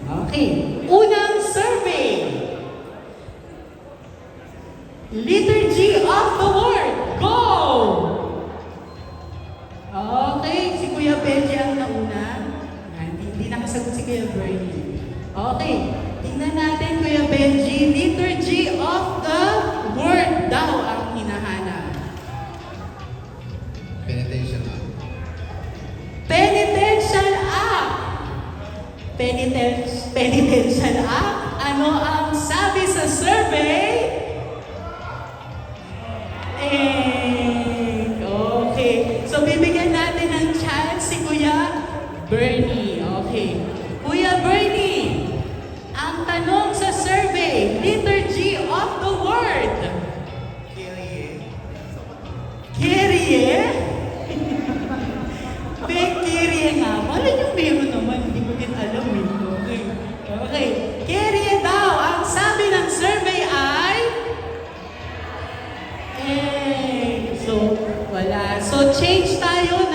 Okay. Unang survey. Liturgy of the Word. Go! Okay, si Kuya Benji ang nauna. Hindi nakasagot si Kuya Bernie. Okay, tingnan natin Kuya Benji. Liturgy of the Word daw ang hinahanap. Penitential act. Penitential act. Penitential act. Ano ang sabi sa survey? Okay. So, bibigyan natin ng chance si Kuya Bernie. Okay. Kuya Bernie, ang tanong sa survey, Liturgy of the Word. Kyrie. Kyrie? Kyrie nga. Wala yung meron naman. Hindi ko din alam eh. Okay. Okay. Kyrie daw. Ang sabi ng survey ay... So, wala. So, change tayo